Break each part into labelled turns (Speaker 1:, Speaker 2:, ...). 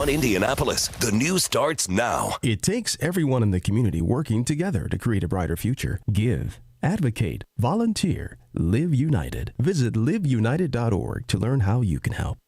Speaker 1: On Indianapolis, the news starts now.
Speaker 2: It takes everyone in the community working together to create a brighter future. Give, advocate, volunteer, Live United. Visit liveunited.org to learn how you can help.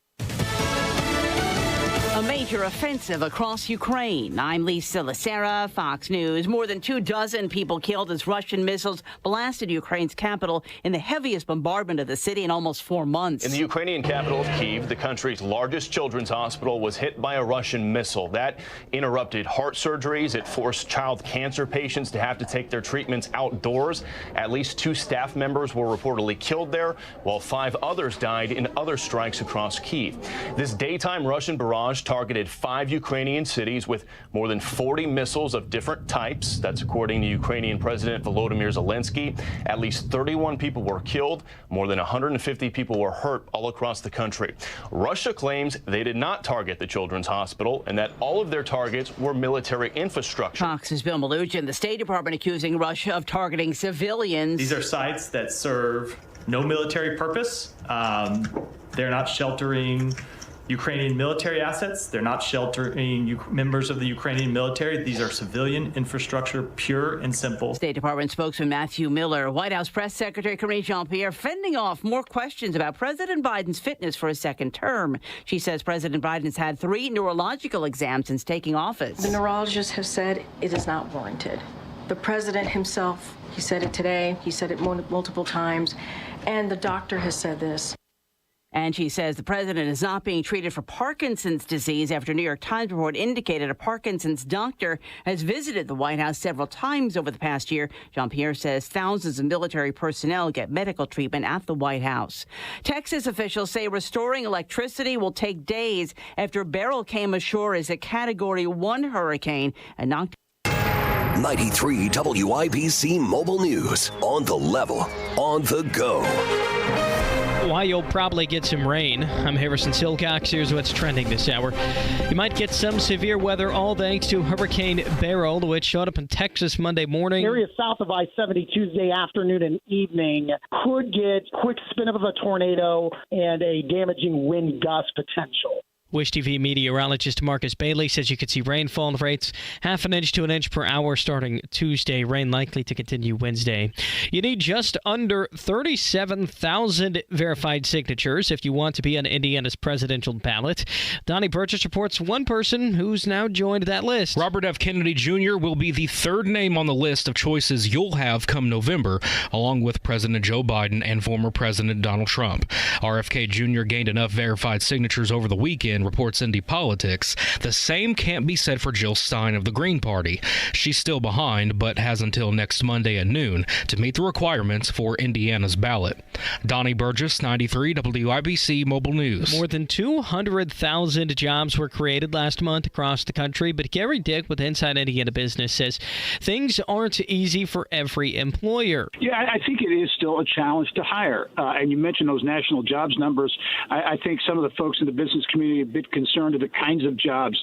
Speaker 3: A major offensive across Ukraine. I'm Lisa Lacera, Fox News. More than 24 people killed as Russian missiles blasted Ukraine's capital in the heaviest bombardment of the city in almost 4 months.
Speaker 4: In the Ukrainian capital of Kyiv, the country's largest children's hospital was hit by a Russian missile. That interrupted heart surgeries. It forced child cancer patients to have to take their treatments outdoors. At least 2 staff members were reportedly killed there, while 5 others died in other strikes across Kyiv. This daytime Russian barrage targeted 5 Ukrainian cities with more than 40 missiles of different types. That's according to Ukrainian President Volodymyr Zelensky. At least 31 people were killed. More than 150 people were hurt all across the country. Russia claims they did not target the children's hospital and that all of their targets were military infrastructure.
Speaker 3: Fox's Bill Malugin, the State Department accusing Russia of targeting civilians.
Speaker 5: These are sites that serve no military purpose. They're not sheltering Ukrainian military assets. They're not sheltering members of the Ukrainian military. These are civilian infrastructure, pure and simple.
Speaker 3: State Department spokesman Matthew Miller, White House Press Secretary Karine Jean-Pierre fending off more questions about President Biden's fitness for a second term. She says President Biden has had 3 neurological exams since taking office.
Speaker 6: The neurologists have said it is not warranted. The president himself, he said it today, he said it multiple times, and the doctor has said this.
Speaker 3: And she says the president is not being treated for Parkinson's disease after a New York Times report indicated a Parkinson's doctor has visited the White House several times over the past year. Jean-Pierre says thousands of military personnel get medical treatment at the White House. Texas officials say restoring electricity will take days after Beryl came ashore as a Category 1 hurricane and knocked
Speaker 1: 93 WIBC Mobile News. On the level, on the go.
Speaker 7: Why you'll probably get some rain. I'm Harrison Silcox. Here's what's trending this hour. You might get some severe weather, all thanks to Hurricane Beryl, which showed up in Texas Monday morning.
Speaker 8: Areas south of I-70 Tuesday afternoon and evening could get quick spin up of a tornado and a damaging wind gust potential.
Speaker 7: Wish TV meteorologist Marcus Bailey says you could see rainfall rates 1/2 inch to 1 inch per hour starting Tuesday. Rain likely to continue Wednesday. You need just under 37,000 verified signatures if you want to be on Indiana's presidential ballot. Donnie Burgess reports one person who's now joined that list.
Speaker 9: Robert F. Kennedy Jr. will be the 3rd name on the list of choices you'll have come November, along with President Joe Biden and former President Donald Trump. RFK Jr. gained enough verified signatures over the weekend, reports Indy Politics. The same can't be said for Jill Stein of the Green Party. She's still behind, but has until next Monday at noon to meet the requirements for Indiana's ballot. Donnie Burgess, 93 WIBC Mobile News.
Speaker 7: More than 200,000 jobs were created last month across the country, but Gary Dick with Inside Indiana Business says things aren't easy for every employer.
Speaker 10: Yeah, I think it is still a challenge to hire. And you mentioned those national jobs numbers. I think some of the folks in the business community bit concerned of the kinds of jobs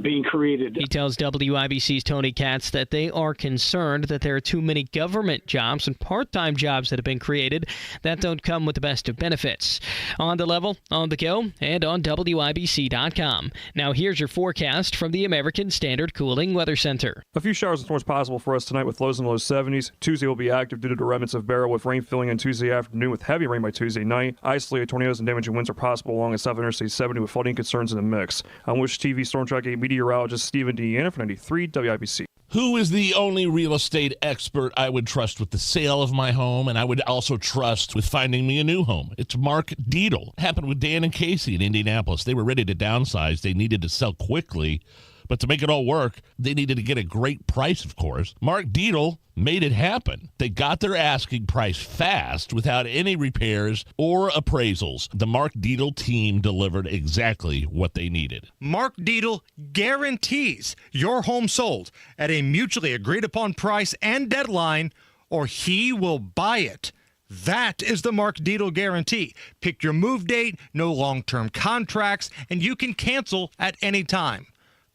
Speaker 10: being created.
Speaker 7: He tells WIBC's Tony Kinnett that they are concerned that there are too many government jobs and part-time jobs that have been created that don't come with the best of benefits. On the level, on the go, and on WIBC.com. Now here's your forecast from the American Standard Cooling Weather Center.
Speaker 11: A few showers and storms possible for us tonight with lows in the low 70s. Tuesday will be active due to remnants of Beryl with rain filling in Tuesday afternoon with heavy rain by Tuesday night. Isolated tornadoes and damaging winds are possible along the South Interstate 70 with flooding concerns in the mix. I'm Wish TV Storm Tracking meteorologist Stephen Deanna for 93 WIBC.
Speaker 12: Who is the only real estate expert I would trust with the sale of my home, and I would also trust with finding me a new home? It's Mark Dietl. It happened with Dan and Casey in Indianapolis. They were ready to downsize. They needed to sell quickly, but to make it all work, they needed to get a great price, of course. Mark Dietl made it happen. They got their asking price fast without any repairs or appraisals. The Mark Dietl team delivered exactly what they needed.
Speaker 13: Mark Dietl guarantees your home sold at a mutually agreed upon price and deadline, or he will buy it. That is the Mark Dietl guarantee. Pick your move date, no long-term contracts, and you can cancel at any time.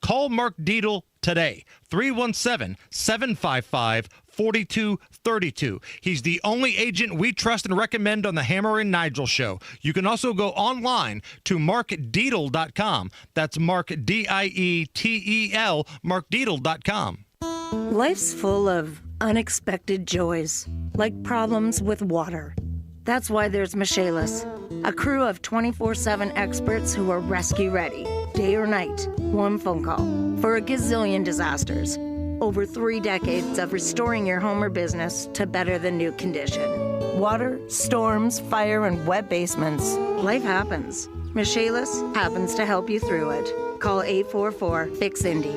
Speaker 13: Call Mark Dietl today, 317-755-4232. He's the only agent we trust and recommend on the Hammer and Nigel show. You can also go online to markdietl.com. That's Mark, D-I-E-T-E-L, markdietl.com.
Speaker 14: Life's full of unexpected joys, like problems with water. That's why there's Michaelis, a crew of 24/7 experts who are rescue ready, day or night, one phone call, for a gazillion disasters. Over 3 decades of restoring your home or business to better than new condition. Water, storms, fire, and wet basements. Life happens. Michaelis happens to help you through it. Call 844-FIX-INDY.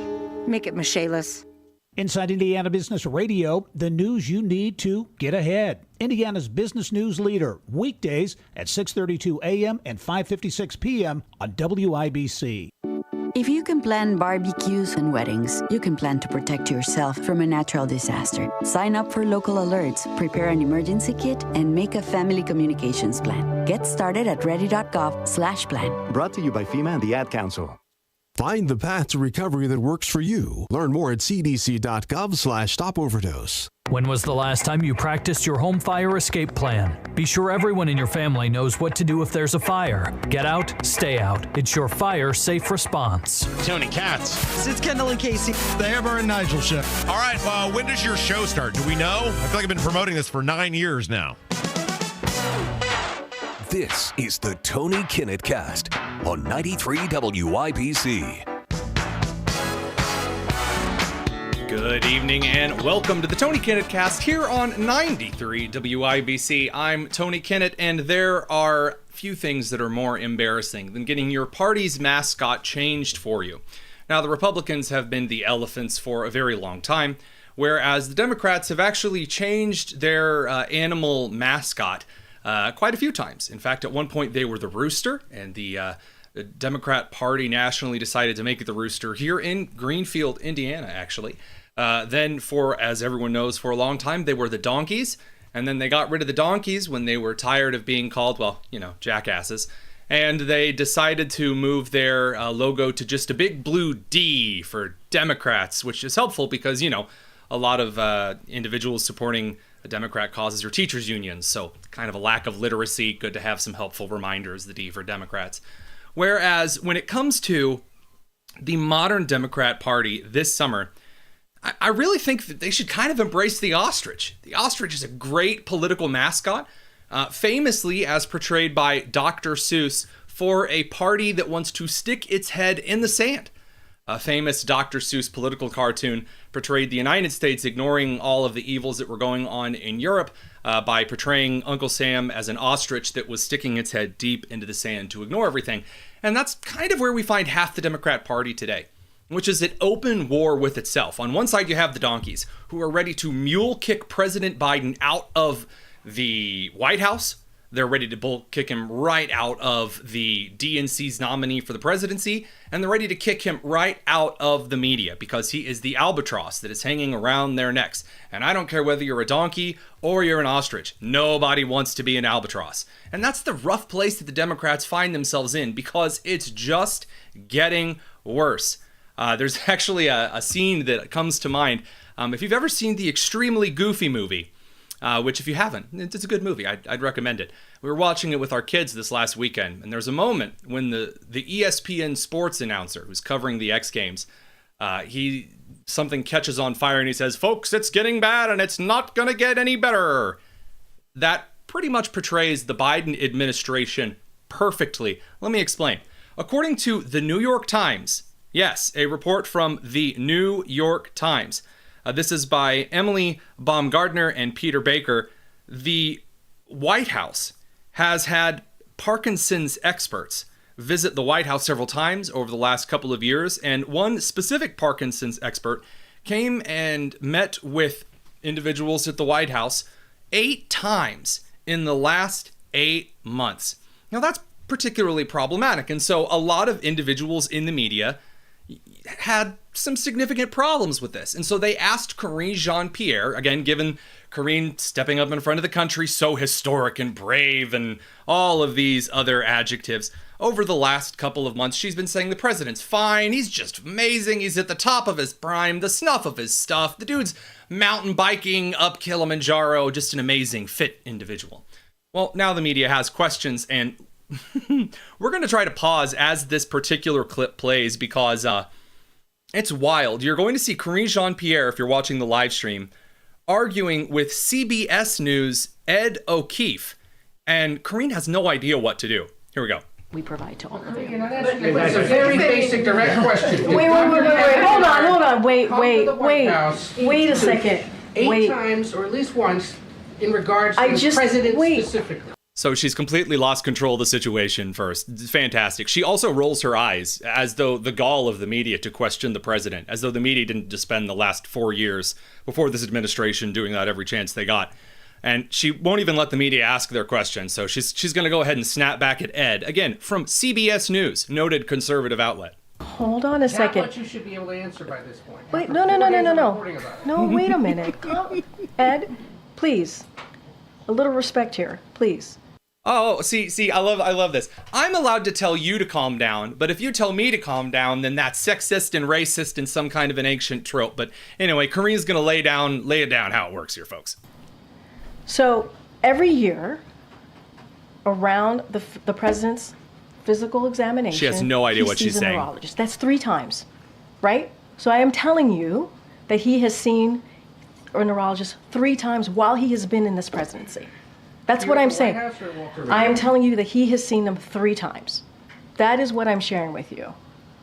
Speaker 14: Make it Michaelis.
Speaker 15: Inside Indiana Business Radio, the news you need to get ahead. Indiana's business news leader, weekdays at 6:32 a.m. and 5:56 p.m. on WIBC.
Speaker 16: If you can plan barbecues and weddings, you can plan to protect yourself from a natural disaster. Sign up for local alerts, prepare an emergency kit, and make a family communications plan. Get started at ready.gov/plan.
Speaker 17: Brought to you by FEMA and the Ad Council.
Speaker 2: Find the path to recovery that works for you. Learn more at cdc.gov/stopoverdose.
Speaker 18: When was the last time you practiced your home fire escape plan? Be sure everyone in your family knows what to do if there's a fire. Get out, stay out. It's your fire safe response.
Speaker 19: Tony Katz.
Speaker 20: It's Kendall and Casey.
Speaker 13: The Hammer and Nigel show.
Speaker 19: All right, when does your show start? Do we know? I feel like I've been promoting this for 9 years now.
Speaker 1: This is the Tony Kinnett Cast on 93 WIBC.
Speaker 21: Good evening and welcome to the Tony Kinnett Cast here on 93 WIBC. I'm Tony Kinnett, and there are few things that are more embarrassing than getting your party's mascot changed for you. Now, the Republicans have been the elephants for a very long time, whereas the Democrats have actually changed their animal mascot quite a few times. In fact, at one point they were the rooster, and the Democrat Party nationally decided to make it the rooster here in Greenfield, Indiana, actually. Then, as everyone knows, for a long time, they were the donkeys, and then they got rid of the donkeys when they were tired of being called, jackasses, and they decided to move their logo to just a big blue D for Democrats, which is helpful because, a lot of individuals supporting Democrat causes are teachers' unions, so kind of a lack of literacy, good to have some helpful reminders, the D for Democrats. Whereas when it comes to the modern Democrat Party this summer, I really think that they should kind of embrace the ostrich. The ostrich is a great political mascot, famously as portrayed by Dr. Seuss for a party that wants to stick its head in the sand. A famous Dr. Seuss political cartoon portrayed the United States ignoring all of the evils that were going on in Europe by portraying Uncle Sam as an ostrich that was sticking its head deep into the sand to ignore everything. And that's kind of where we find half the Democrat Party today, which is at open war with itself. On one side, you have the donkeys, who are ready to mule kick President Biden out of the White House. They're ready to bull kick him right out of the DNC's nominee for the presidency, and they're ready to kick him right out of the media because he is the albatross that is hanging around their necks. And I don't care whether you're a donkey or you're an ostrich. Nobody wants to be an albatross. And that's the rough place that the Democrats find themselves in because it's just getting worse. There's actually a scene that comes to mind. If you've ever seen the Extremely Goofy movie, which if you haven't, it's a good movie. I'd recommend it. We were watching it with our kids this last weekend, and there's a moment when the ESPN sports announcer who's covering the X Games, something catches on fire and he says, "Folks, it's getting bad and it's not going to get any better." That pretty much portrays the Biden administration perfectly. Let me explain. According to the New York Times, yes, a report from the New York Times, this is by Emily Baumgardner and Peter Baker. The White House has had Parkinson's experts visit the White House several times over the last couple of years, and one specific Parkinson's expert came and met with individuals at the White House 8 times in the last 8 months. Now, that's particularly problematic, and so a lot of individuals in the media had some significant problems with this. And so they asked Karine Jean-Pierre, again, given Karine stepping up in front of the country, so historic and brave and all of these other adjectives, over the last couple of months, she's been saying the president's fine. He's just amazing. He's at the top of his prime, the snuff of his stuff. The dude's mountain biking up Kilimanjaro, just an amazing, fit individual. Well, now the media has questions, and we're going to try to pause as this particular clip plays because it's wild. You're going to see Karine Jean-Pierre, if you're watching the live stream, arguing with CBS News' Ed O'Keefe, and Karine has no idea what to do. Here we go.
Speaker 20: We provide to all of you.
Speaker 22: It's a very basic, direct question.
Speaker 6: Wait. Hold on. Wait a second.
Speaker 22: Eight times, or at least once, in regards to the president specifically.
Speaker 21: So she's completely lost control of the situation first. It's fantastic. She also rolls her eyes as though the gall of the media to question the president, as though the media didn't just spend the last 4 years before this administration doing that every chance they got. And she won't even let the media ask their questions. So she's going to go ahead and snap back at Ed, again, from CBS News, noted conservative outlet.
Speaker 6: Hold on a second.
Speaker 22: That's what you should be able to answer by this point.
Speaker 6: Wait, no. No, wait a minute. Ed, please. A little respect here, please.
Speaker 21: Oh, see, I love this. I'm allowed to tell you to calm down, but if you tell me to calm down, then that's sexist and racist and some kind of an ancient trope. But anyway, Karine's going to lay it down how it works here, folks.
Speaker 6: So every year, around the president's physical examination,
Speaker 21: she has no idea what she's saying.
Speaker 6: Neurologist. That's 3 times, right? So I am telling you that he has seen a neurologist 3 times while he has been in this presidency. That's what I'm saying. I am telling you that he has seen them 3 times. That is what I'm sharing with you,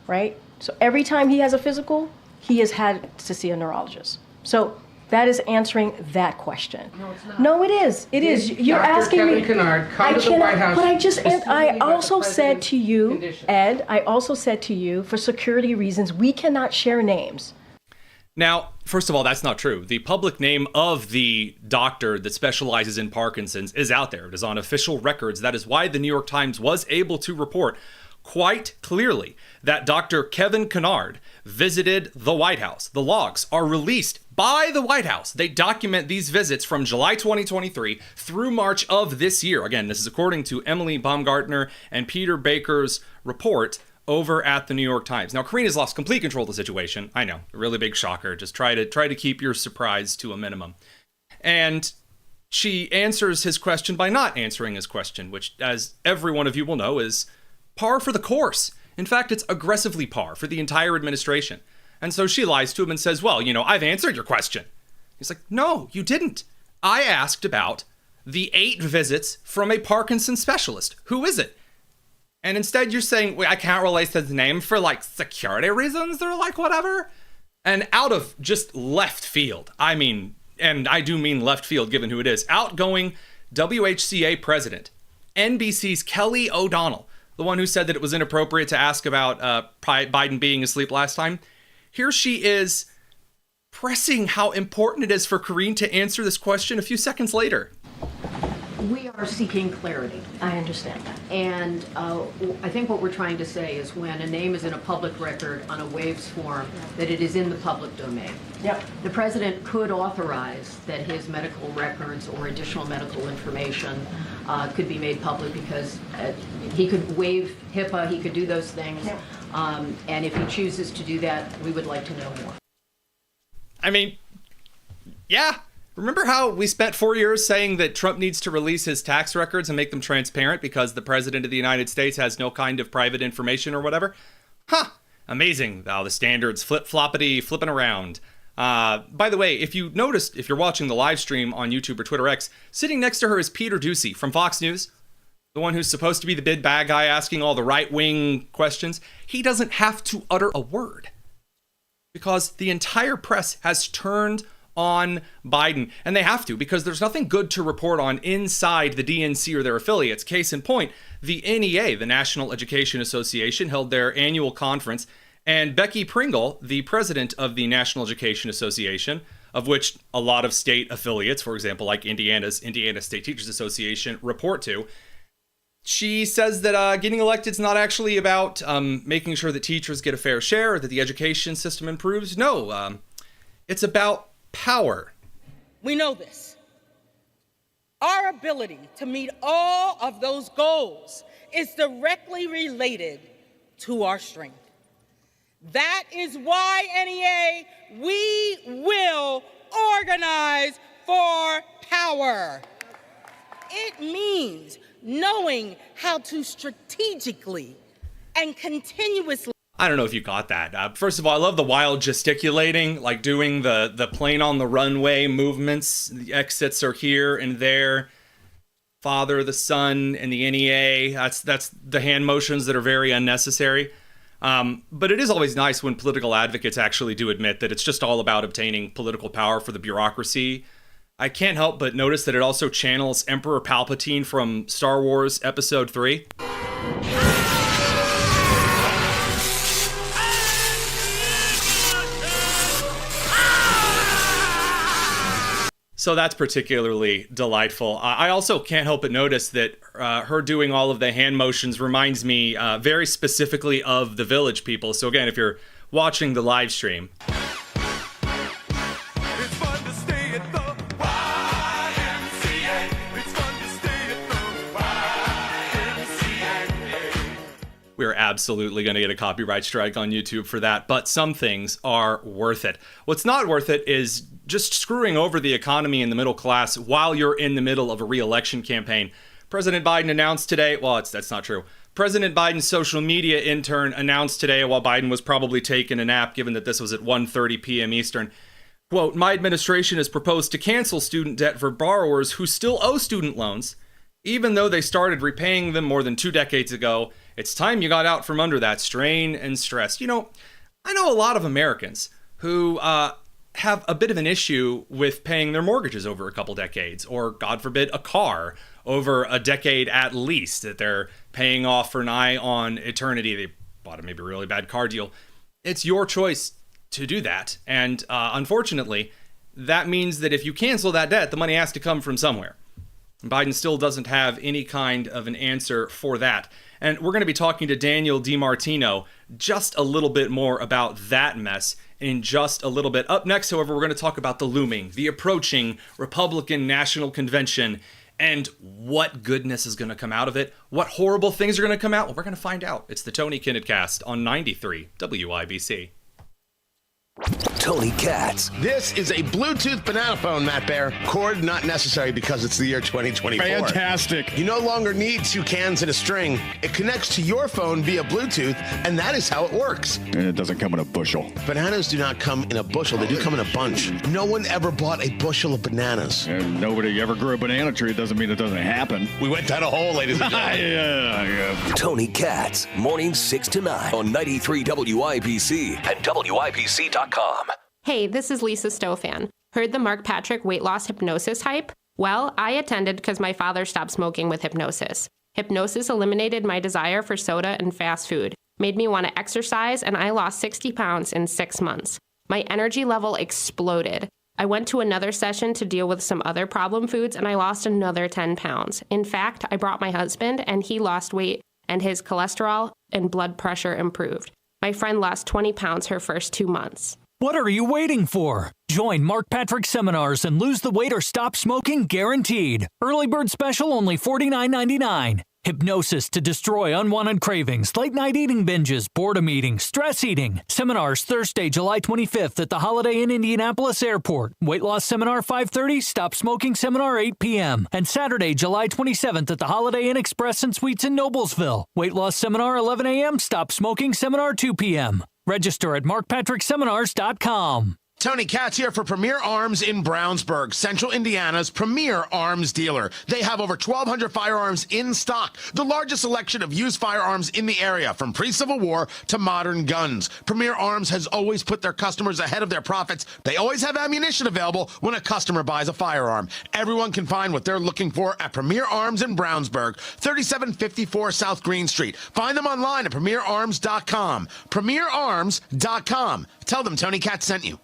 Speaker 6: right? So every time he has a physical, he has had to see a neurologist. So that is answering that question.
Speaker 22: No, it's not.
Speaker 6: No, it is. It is. You're
Speaker 22: Dr.
Speaker 6: asking
Speaker 22: Kevin
Speaker 6: me.
Speaker 22: Kennard, come to the White House
Speaker 6: But I also said to you,
Speaker 22: condition.
Speaker 6: Ed, I also said to you, for security reasons, we cannot share names.
Speaker 21: Now, first of all, that's not true. The public name of the doctor that specializes in Parkinson's is out there. It is on official records. That is why the New York Times was able to report quite clearly that Dr. Kevin Kennard visited the White House. The logs are released by the White House. They document these visits from July 2023 through March of this year. Again, this is according to Emily Baumgartner and Peter Baker's report over at the New York Times. Now, Karine has lost complete control of the situation. I know, a really big shocker. Just try to keep your surprise to a minimum. And she answers his question by not answering his question, which, as every one of you will know, is par for the course. In fact, it's aggressively par for the entire administration. And so she lies to him and says, well, I've answered your question. He's like, no, you didn't. I asked about the 8 visits from a Parkinson's specialist. Who is it? And instead you're saying, wait, I can't release his name for security reasons or whatever. And out of just left field, I mean, and I do mean left field given who it is, outgoing WHCA president, NBC's Kelly O'Donnell, the one who said that it was inappropriate to ask about Biden being asleep last time. Here she is pressing how important it is for Karine to answer this question a few seconds later.
Speaker 20: We are seeking clarity.
Speaker 6: I understand that.
Speaker 20: And I think what we're trying to say is when a name is in a public record on a waives form, that it is in the public domain.
Speaker 6: Yep.
Speaker 20: The president could authorize that his medical records or additional medical information could be made public because he could waive HIPAA, he could do those things. Yep. And if he chooses to do that, we would like to know more.
Speaker 21: I mean, yeah. Remember how we spent 4 years saying that Trump needs to release his tax records and make them transparent because the president of the United States has no kind of private information or whatever? Huh. Amazing how the standards flipping around. By the way, if you noticed, if you're watching the live stream on YouTube or Twitter X, sitting next to her is Peter Doocy from Fox News, the one who's supposed to be the big bad guy asking all the right-wing questions. He doesn't have to utter a word because the entire press has turned on Biden, and they have to because there's nothing good to report on inside the DNC or their affiliates. Case in point, the NEA, the National Education Association, held their annual conference, and Becky Pringle, the president of the National Education Association, of which a lot of state affiliates, for example, like Indiana State Teachers Association, report to, she says that getting elected is not actually about making sure that teachers get a fair share or that the education system improves. No, it's about power.
Speaker 23: We know this.
Speaker 4: Our ability to meet all of those goals is directly related to our strength. That is why, NEA, we will organize for power. It means knowing how to strategically and continuously.
Speaker 21: I don't know if you got that. First of all, I love the wild gesticulating, like doing the plane on the runway movements. The exits are here and there. Father, the Son, and the NEA. That's the hand motions that are very unnecessary. But it is always nice when political advocates actually do admit that it's just all about obtaining political power for the bureaucracy. I can't help but notice that it also channels Emperor Palpatine from Star Wars Episode 3. So that's particularly delightful. I also can't help but notice that her doing all of the hand motions reminds me very specifically of the Village People. So again, if you're watching the live stream. We're absolutely going to get a copyright strike on YouTube for that, but some things are worth it. What's not worth it is just screwing over the economy and the middle class while you're in the middle of a re-election campaign. President Biden announced today, that's not true. President Biden's social media intern announced today, while Biden was probably taking a nap, given that this was at 1:30 p.m. Eastern, quote, "My administration has proposed to cancel student debt for borrowers who still owe student loans, even though they started repaying them more than 2 decades ago. It's time you got out from under that strain and stress." You know, I know a lot of Americans who have a bit of an issue with paying their mortgages over a couple decades, or God forbid, a car over a decade at least that they're paying off for nigh on eternity. They bought a maybe really bad car deal. It's your choice to do that. And unfortunately, that means that if you cancel that debt, the money has to come from somewhere. Biden still doesn't have any kind of an answer for that. And we're going to be talking to Daniel DiMartino just a little bit more about that mess in just a little bit. Up next, however, we're going to talk about the approaching Republican National Convention and what goodness is going to come out of it. What horrible things are going to come out? Well, we're going to find out. It's the Tony Kinnett Cast on 93 WIBC.
Speaker 1: Tony Katz.
Speaker 5: This is a Bluetooth banana phone, Matt Bear. Cord not necessary because it's the year 2024.
Speaker 23: Fantastic.
Speaker 5: You no longer need 2 cans and a string. It connects to your phone via Bluetooth, and that is how it works.
Speaker 23: And it doesn't come in a bushel.
Speaker 5: Bananas do not come in a bushel. They do come in a bunch. No one ever bought a bushel of bananas.
Speaker 23: And nobody ever grew a banana tree. It doesn't mean it doesn't happen.
Speaker 5: We went down a hole, ladies and gentlemen.
Speaker 23: Yeah.
Speaker 1: Tony Katz, mornings 6 to 9 on 93 WIBC and WIBC.com.
Speaker 24: Hey, this is Lisa Stofan. Heard the Mark Patrick weight loss hypnosis hype? Well, I attended because my father stopped smoking with hypnosis. Hypnosis eliminated my desire for soda and fast food, made me want to exercise, and I lost 60 pounds in 6 months. My energy level exploded. I went to another session to deal with some other problem foods, and I lost another 10 pounds. In fact, I brought my husband, and he lost weight, and his cholesterol and blood pressure improved. My friend lost 20 pounds her first 2 months.
Speaker 18: What are you waiting for? Join Mark Patrick seminars and lose the weight or stop smoking guaranteed. Early bird special only $49.99. Hypnosis to destroy unwanted cravings, late night eating binges, boredom eating, stress eating. Seminars Thursday, July 25th at the Holiday Inn Indianapolis Airport. Weight loss seminar 5:30, stop smoking seminar 8 p.m. And Saturday, July 27th at the Holiday Inn Express and Suites in Noblesville. Weight loss seminar 11 a.m., stop smoking seminar 2 p.m. Register at markpatrickseminars.com.
Speaker 5: Tony Katz here for Premier Arms in Brownsburg, Central Indiana's premier arms dealer. They have over 1,200 firearms in stock, the largest selection of used firearms in the area, from pre-Civil War to modern guns. Premier Arms has always put their customers ahead of their profits. They always have ammunition available when a customer buys a firearm. Everyone can find what they're looking for at Premier Arms in Brownsburg, 3754 South Green Street. Find them online at premierarms.com. Premierarms.com. Tell them Tony Katz sent you.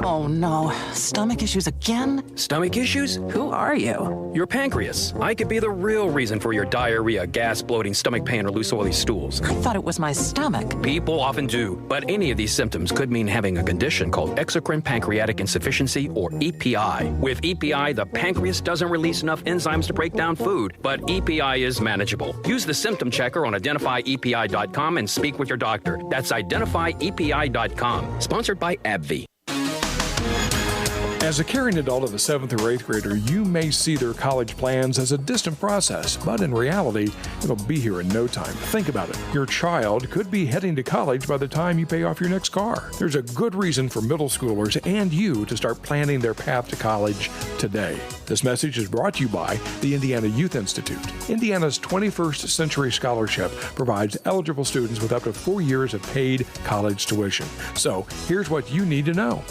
Speaker 3: Oh no, stomach issues again?
Speaker 8: Stomach issues?
Speaker 3: Who are you?
Speaker 8: Your pancreas. I could be the real reason for your diarrhea, gas, bloating, stomach pain, or loose oily stools.
Speaker 3: I thought it was my stomach.
Speaker 8: People often do, but any of these symptoms could mean having a condition called exocrine pancreatic insufficiency, or EPI. With EPI, the pancreas doesn't release enough enzymes to break down food, but EPI is manageable. Use the symptom checker on identifyepi.com and speak with your doctor. That's identifyepi.com. Sponsored by AbbVie.
Speaker 9: As a caring adult of a 7th or 8th grader, you may see their college plans as a distant process, but in reality, it'll be here in no time. Think about it. Your child could be heading to college by the time you pay off your next car. There's a good reason for middle schoolers and you to start planning their path to college today. This message is brought to you by the Indiana Youth Institute. Indiana's 21st Century Scholarship provides eligible students with up to 4 years of paid college tuition. So here's what you need to know.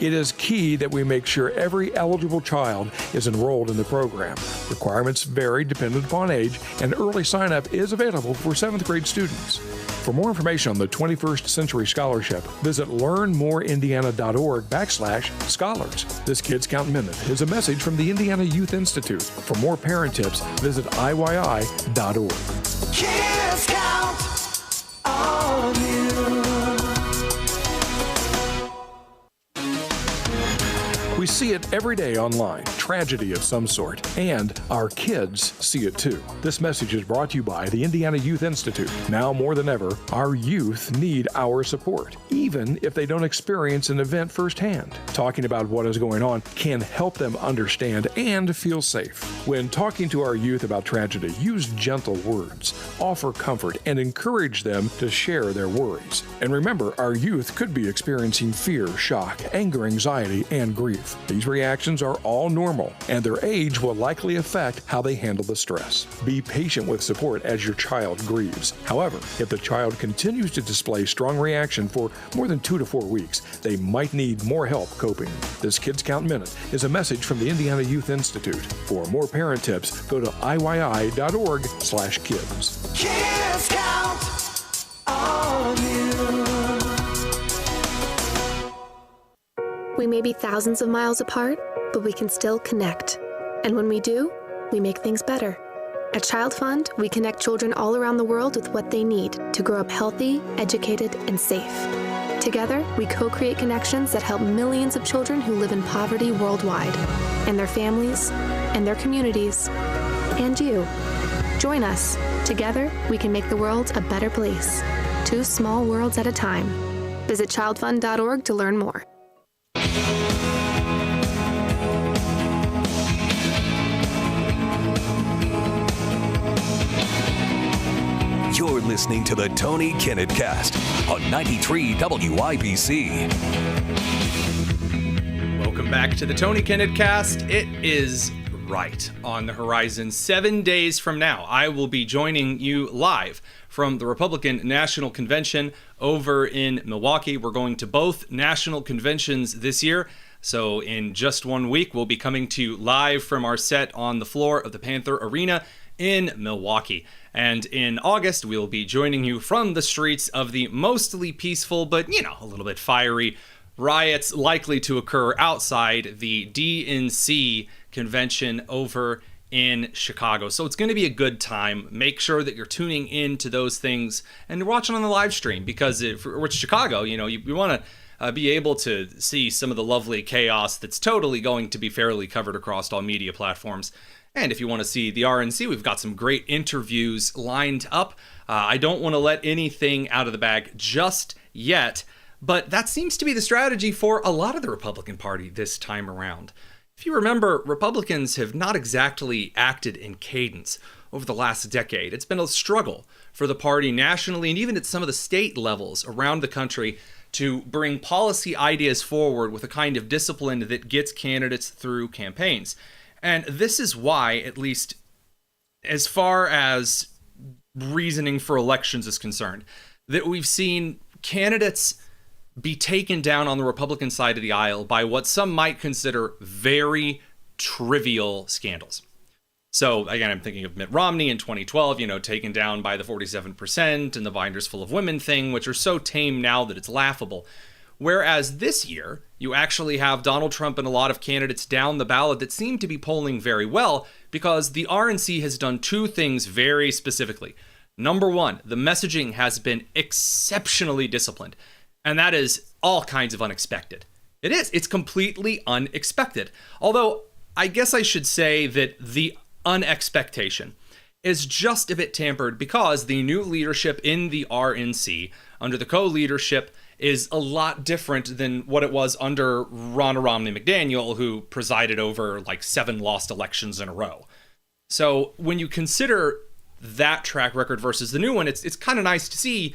Speaker 9: It is key that we make sure every eligible child is enrolled in the program. Requirements vary dependent upon age, and early sign-up is available for 7th grade students. For more information on the 21st Century Scholarship, visit learnmoreindiana.org/scholars. This Kids Count Minute is a message from the Indiana Youth Institute. For more parent tips, visit IYI.org.
Speaker 10: Kids count on you.
Speaker 9: We see it every day online, tragedy of some sort, and our kids see it too. This message is brought to you by the Indiana Youth Institute. Now more than ever, our youth need our support, even if they don't experience an event firsthand. Talking about what is going on can help them understand and feel safe. When talking to our youth about tragedy, use gentle words, offer comfort, and encourage them to share their worries. And remember, our youth could be experiencing fear, shock, anger, anxiety, and grief. These reactions are all normal, and their age will likely affect how they handle the stress. Be patient with support as your child grieves. However, if the child continues to display strong reaction for more than 2 to 4 weeks, they might need more help coping. This Kids Count Minute is a message from the Indiana Youth Institute. For more parent tips, go to IYI.org/kids.
Speaker 10: Kids count on you.
Speaker 25: We may be thousands of miles apart, but we can still connect. And when we do, we make things better. At Child Fund, we connect children all around the world with what they need to grow up healthy, educated, and safe. Together, we co-create connections that help millions of children who live in poverty worldwide, and their families, and their communities, and you. Join us. Together, we can make the world a better place. 2 small worlds at a time. Visit childfund.org to learn more.
Speaker 1: You're listening to the Tony Kinnett Cast on 93 WIBC.
Speaker 21: Welcome back to the Tony Kinnett Cast. It is right on the horizon. 7 days from now, I will be joining you live from the Republican National Convention over in Milwaukee. We're going to both national conventions this year. So in just 1 week, we'll be coming to you live from our set on the floor of the Panther Arena in Milwaukee. And in August, we'll be joining you from the streets of the mostly peaceful, but, a little bit fiery riots likely to occur outside the DNC convention over in Chicago. So it's going to be a good time. Make sure that you're tuning in to those things and you're watching on the live stream, because if it's Chicago, you want to be able to see some of the lovely chaos that's totally going to be fairly covered across all media platforms. And if you want to see the RNC, we've got some great interviews lined up. I don't want to let anything out of the bag just yet, but that seems to be the strategy for a lot of the Republican Party this time around. If you remember, Republicans have not exactly acted in cadence over the last decade. It's been a struggle for the party nationally and even at some of the state levels around the country to bring policy ideas forward with a kind of discipline that gets candidates through campaigns. And this is why, at least as far as reasoning for elections is concerned, that we've seen candidates be taken down on the Republican side of the aisle by what some might consider very trivial scandals. So, again, I'm thinking of Mitt Romney in 2012, taken down by the 47% and the binders full of women thing, which are so tame now that it's laughable. Whereas this year, You actually have Donald Trump and a lot of candidates down the ballot that seem to be polling very well because the RNC has done two things very specifically. Number one, the messaging has been exceptionally disciplined, and that is all kinds of unexpected. It is. It's completely unexpected. Although, I guess I should say that the unexpectation is just a bit tampered because the new leadership in the RNC, under the co-leadership, is a lot different than what it was under Ronna Romney McDaniel, who presided over like 7 lost elections in a row. So when you consider that track record versus the new one, it's kind of nice to see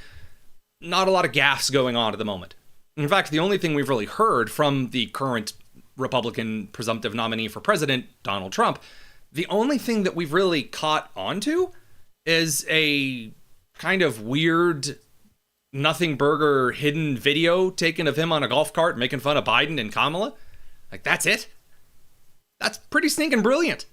Speaker 21: not a lot of gaffes going on at the moment. In fact, the only thing we've really heard from the current Republican presumptive nominee for president, Donald Trump, the only thing that we've really caught onto is a kind of weird nothing burger hidden video taken of him on a golf cart making fun of Biden and Kamala. Like, that's it? That's pretty stinking brilliant.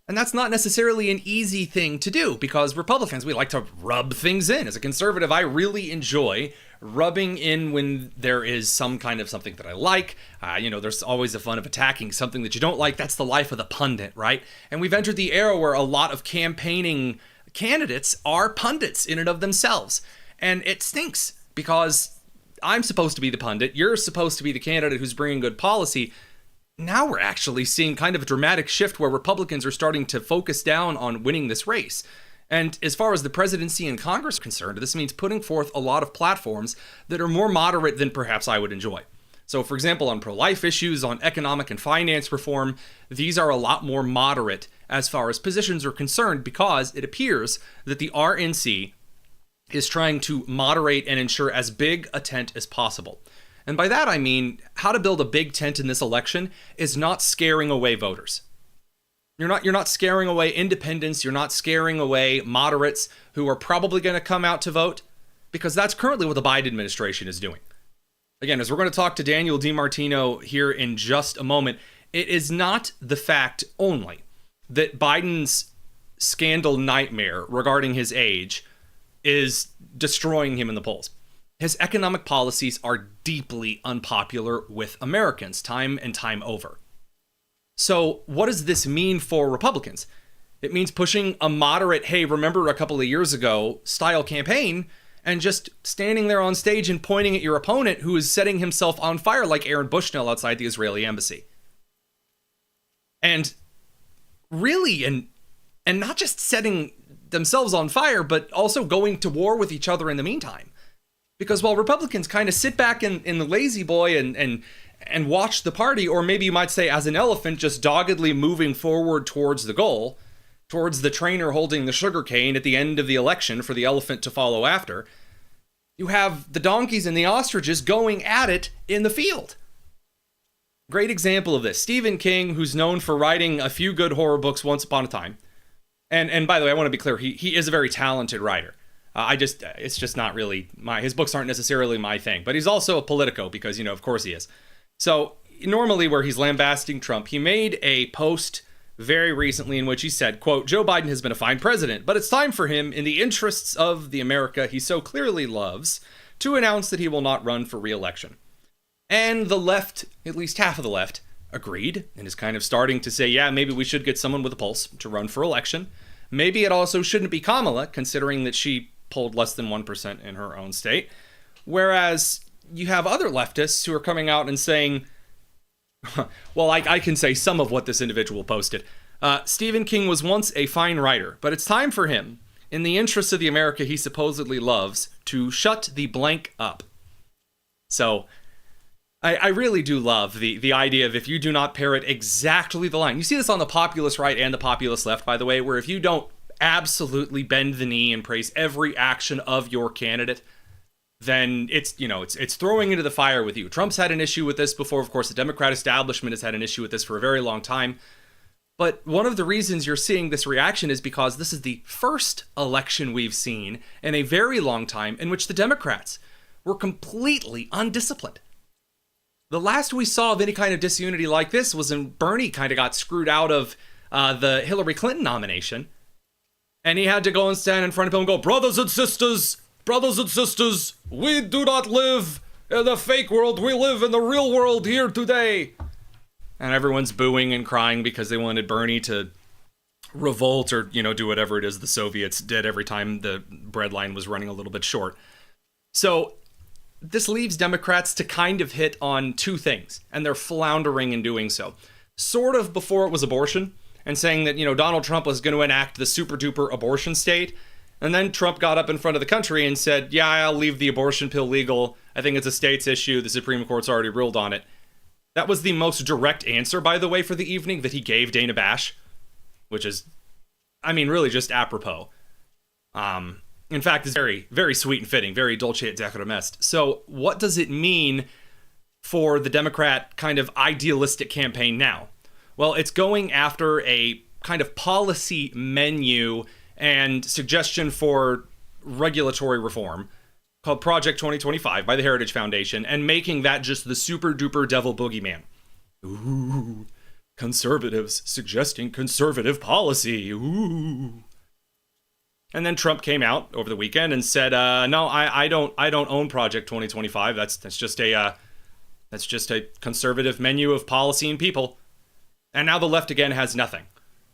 Speaker 21: And that's not necessarily an easy thing to do because Republicans, we like to rub things in. As a conservative, I really enjoy rubbing in when there is some kind of something that I like. There's always the fun of attacking something that you don't like. That's the life of the pundit, right? And we've entered the era where a lot of campaigning candidates are pundits in and of themselves. And it stinks because I'm supposed to be the pundit. You're supposed to be the candidate who's bringing good policy. Now we're actually seeing kind of a dramatic shift where Republicans are starting to focus down on winning this race. And as far as the presidency and Congress are concerned, this means putting forth a lot of platforms that are more moderate than perhaps I would enjoy. So, for example, on pro-life issues, on economic and finance reform, these are a lot more moderate as far as positions are concerned because it appears that the RNC is trying to moderate and ensure as big a tent as possible. And by that I mean, how to build a big tent in this election is not scaring away voters. You're not scaring away independents, you're not scaring away moderates who are probably going to come out to vote, because that's currently what the Biden administration is doing. Again, as we're going to talk to Daniel DiMartino here in just a moment, it is not the fact only that Biden's scandal nightmare regarding his age is destroying him in the polls. His economic policies are deeply unpopular with Americans, time and time over. So what does this mean for Republicans? It means pushing a moderate, hey, remember a couple of years ago style campaign and just standing there on stage and pointing at your opponent who is setting himself on fire like Aaron Bushnell outside the Israeli embassy. And really, and not just setting themselves on fire, but also going to war with each other in the meantime. Because while Republicans kind of sit back in the lazy boy and watch the party, or maybe you might say as an elephant, just doggedly moving forward towards the goal, towards the trainer holding the sugar cane at the end of the election for the elephant to follow after, you have the donkeys and the ostriches going at it in the field. Great example of this. Stephen King, who's known for writing a few good horror books once upon a time. And by the way, I want to be clear, he is a very talented writer. It's just not really his books aren't necessarily my thing, but he's also a politico because, of course he is. So normally where he's lambasting Trump, he made a post very recently in which he said, quote, Joe Biden has been a fine president, but it's time for him, in the interests of the America he so clearly loves, to announce that he will not run for re-election. And the left, at least half of the left, agreed and is kind of starting to say, yeah, maybe we should get someone with a pulse to run for election. Maybe it also shouldn't be Kamala, considering that she polled less than 1% in her own state. Whereas you have other leftists who are coming out and saying, well, I can say some of what this individual posted. Stephen King was once a fine writer, but it's time for him, in the interests of the America he supposedly loves, to shut the blank up. So I really do love the idea of if you do not parrot exactly the line. You see this on the populist right and the populist left, by the way, where if you don't absolutely bend the knee and praise every action of your candidate, then it's throwing into the fire with you. Trump's had an issue with this before. Of course, the Democrat establishment has had an issue with this for a very long time. But one of the reasons you're seeing this reaction is because this is the first election we've seen in a very long time in which the Democrats were completely undisciplined. The last we saw of any kind of disunity like this was when Bernie kind of got screwed out of the Hillary Clinton nomination. And he had to go and stand in front of him and go, brothers and sisters, we do not live In the fake world, we live in the real world here today. And everyone's booing and crying because they wanted Bernie to revolt or, do whatever it is the Soviets did every time the bread line was running a little bit short. So this leaves Democrats to kind of hit on two things, and they're floundering in doing so. Sort of before it was abortion, and saying that, Donald Trump was going to enact the super duper abortion state. And then Trump got up in front of the country and said, yeah, I'll leave the abortion pill legal. I think it's a state's issue. The Supreme Court's already ruled on it. That was the most direct answer, by the way, for the evening that he gave Dana Bash, which is, really just apropos. In fact, it's very, very sweet and fitting, very dolce et decorum est. So what does it mean for the Democrat kind of idealistic campaign now? Well, it's going after a kind of policy menu and suggestion for regulatory reform called Project 2025 by the Heritage Foundation, and making that just the super duper devil boogeyman. Ooh, conservatives suggesting conservative policy. Ooh. And then Trump came out over the weekend and said, no, I don't own Project 2025. That's just a conservative menu of policy and people. And now the left again has nothing.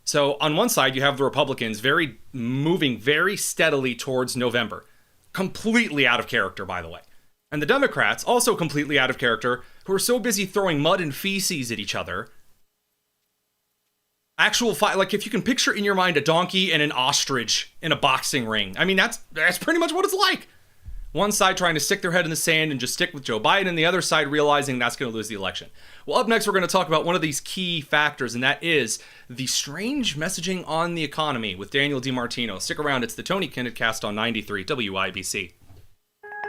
Speaker 21: So on one side, you have the Republicans moving very steadily towards November. Completely out of character, by the way. And the Democrats, also completely out of character, who are so busy throwing mud and feces at each other. Actual fight, like if you can picture in your mind a donkey and an ostrich in a boxing ring. That's pretty much what it's like. One side trying to stick their head in the sand and just stick with Joe Biden, and the other side realizing that's going to lose the election. Well, up next, we're going to talk about one of these key factors, and that is the strange messaging on the economy with Daniel DiMartino. Stick around. It's the Tony Kinnett Cast on 93 WIBC.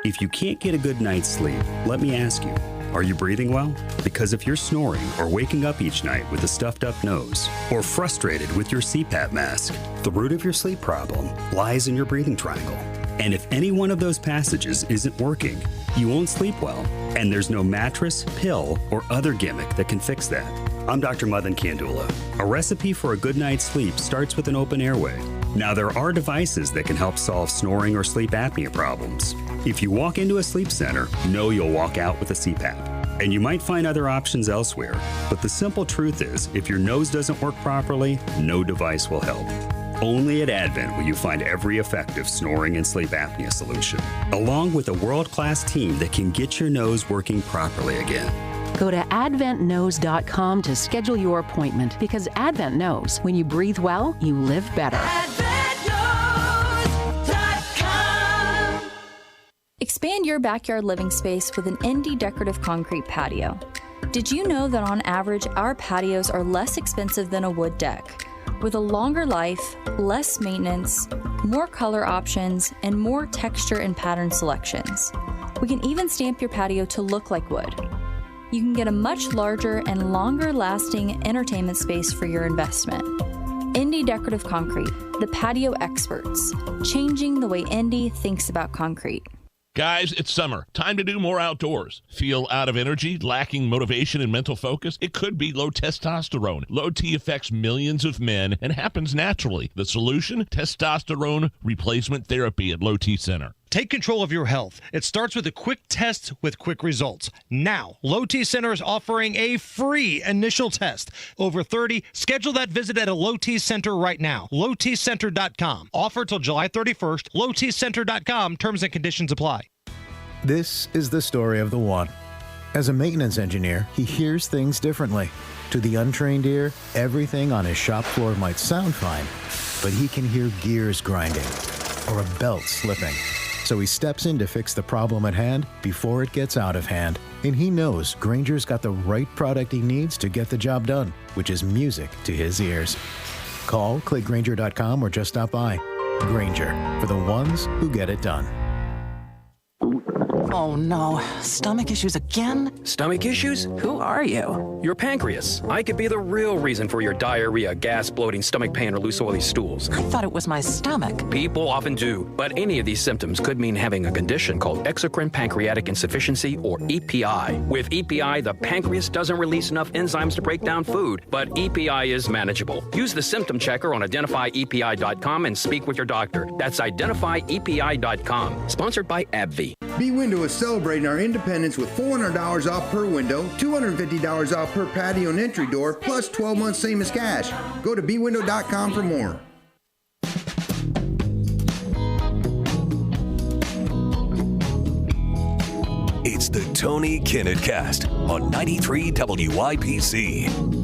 Speaker 17: If you can't get a good night's sleep, let me ask you, are you breathing well? Because if you're snoring or waking up each night with a stuffed up nose, or frustrated with your CPAP mask, the root of your sleep problem lies in your breathing triangle. And if any one of those passages isn't working, you won't sleep well. And there's no mattress, pill, or other gimmick that can fix that. I'm Dr. Madan Kandula. A recipe for a good night's sleep starts with an open airway. Now, there are devices that can help solve snoring or sleep apnea problems. If you walk into a sleep center, know you'll walk out with a CPAP. And you might find other options elsewhere. But the simple truth is, if your nose doesn't work properly, no device will help. Only at Advent will you find every effective snoring and sleep apnea solution, along with a world-class team that can get your nose working properly again.
Speaker 7: Go to adventknows.com to schedule your appointment, because Advent knows when you breathe well, you live better.
Speaker 11: Expand your backyard living space with an Indie decorative concrete patio. Did you know that on average, our patios are less expensive than a wood deck? With a longer life, less maintenance, more color options, and more texture and pattern selections. We can even stamp your patio to look like wood. You can get a much larger and longer-lasting entertainment space for your investment. Indie Decorative Concrete, the patio experts, changing the way Indie thinks about concrete.
Speaker 12: Guys, it's summer. Time to do more outdoors. Feel out of energy, lacking motivation and mental focus? It could be low testosterone. Low T affects millions of men and happens naturally. The solution? Testosterone replacement therapy at Low T Center.
Speaker 13: Take control of your health. It starts with a quick test with quick results. Now, Low T Center is offering a free initial test. Over 30, schedule that visit at a Low T Center right now. LowTCenter.com. Offer till July 31st. LowTCenter.com. Terms and conditions apply.
Speaker 14: This is the story of the one. As a maintenance engineer, he hears things differently. To the untrained ear, everything on his shop floor might sound fine, but he can hear gears grinding or a belt slipping. So he steps in to fix the problem at hand before it gets out of hand. And he knows Grainger's got the right product he needs to get the job done, which is music to his ears. Call, click Grainger.com, or just stop by. Grainger, for the ones who get it done.
Speaker 3: Oh no, stomach issues again?
Speaker 8: Stomach issues?
Speaker 3: Who are you?
Speaker 8: Your pancreas. I could be the real reason for your diarrhea, gas, bloating, stomach pain, or loose oily stools.
Speaker 3: I thought it was my stomach.
Speaker 8: People often do, but any of these symptoms could mean having a condition called exocrine pancreatic insufficiency, or EPI. With EPI, the pancreas doesn't release enough enzymes to break down food, but EPI is manageable. Use the symptom checker on identifyepi.com and speak with your doctor. That's identifyepi.com. Sponsored by AbbVie.
Speaker 2: B-Window is celebrating our independence with $400 off per window, $250 off per patio and entry door, plus 12 months same as cash. Go to bwindow.com for more.
Speaker 1: It's the Tony Kinnett Cast on 93 WIBC.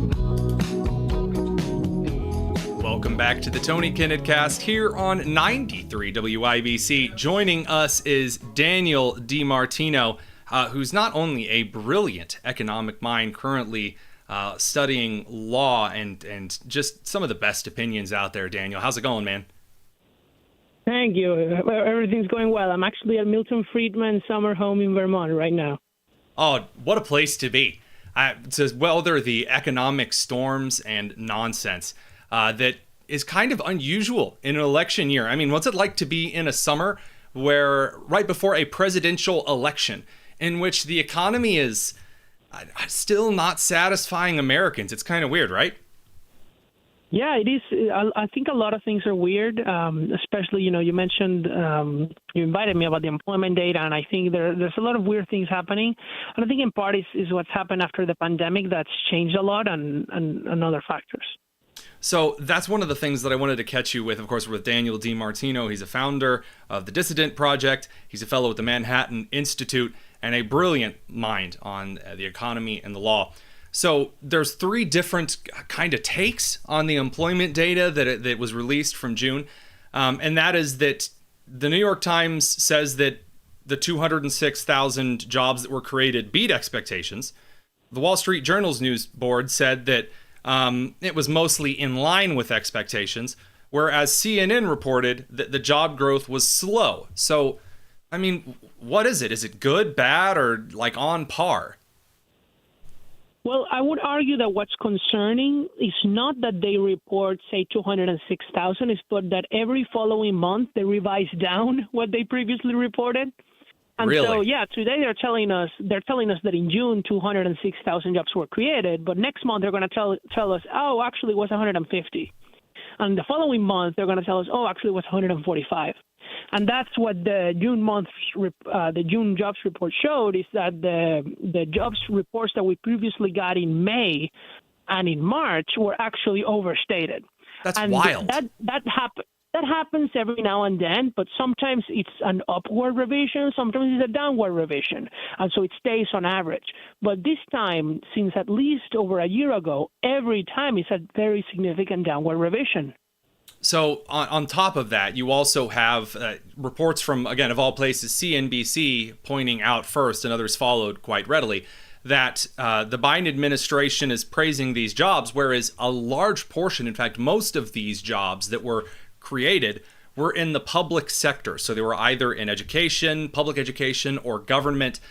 Speaker 21: Welcome back to the Tony Kinnett Cast here on 93 WIBC. Joining us is Daniel DiMartino, who's not only a brilliant economic mind currently studying law and just some of the best opinions out there. Daniel, how's it going, man?
Speaker 15: Thank you. Everything's going well. I'm actually at Milton Friedman's summer home in Vermont right now.
Speaker 21: Oh, what a place to be. To weather the economic storms and nonsense that is kind of unusual in an election year. I mean, what's it like to be in a summer where right before a presidential election in which the economy is still not satisfying Americans? It's kind of weird, right?
Speaker 15: Yeah, it is. I think a lot of things are weird, especially, you mentioned, you invited me about the employment data, and I think there's a lot of weird things happening. And I think in part is what's happened after the pandemic that's changed a lot and other factors.
Speaker 21: So that's one of the things that I wanted to catch you with, of course, with Daniel DiMartino. He's a founder of the Dissident Project. He's a fellow at the Manhattan Institute and a brilliant mind on the economy and the law. So there's three different kind of takes on the employment data that was released from June. And that is that the New York Times says that the 206,000 jobs that were created beat expectations. The Wall Street Journal's news board said that it was mostly in line with expectations, whereas CNN reported that the job growth was slow. So, I mean, what is it? Is it good, bad, or like on par?
Speaker 15: Well, I would argue that what's concerning is not that they report, say, 206,000, it's but that every following month they revise down what they previously reported. And
Speaker 21: really?
Speaker 15: So, yeah, today they're telling us that in June 206,000 jobs were created, but next month they're going to tell us, oh, actually it was 150. And the following month they're going to tell us, oh, actually it was 145. And that's what the June jobs report showed, is that the jobs reports that we previously got in May and in March were actually overstated.
Speaker 21: That's
Speaker 15: and
Speaker 21: wild.
Speaker 15: That happens every now and then, but sometimes it's an upward revision, sometimes it's a downward revision, and so it stays on average. But this time, since at least over a year ago, every time it's a very significant downward revision.
Speaker 21: So on top of that, you also have reports from, again, of all places, CNBC pointing out first, and others followed quite readily, that the Biden administration is praising these jobs, whereas a large portion, in fact, most of these jobs that were created were in the public sector. So they were either in education, public education, or government.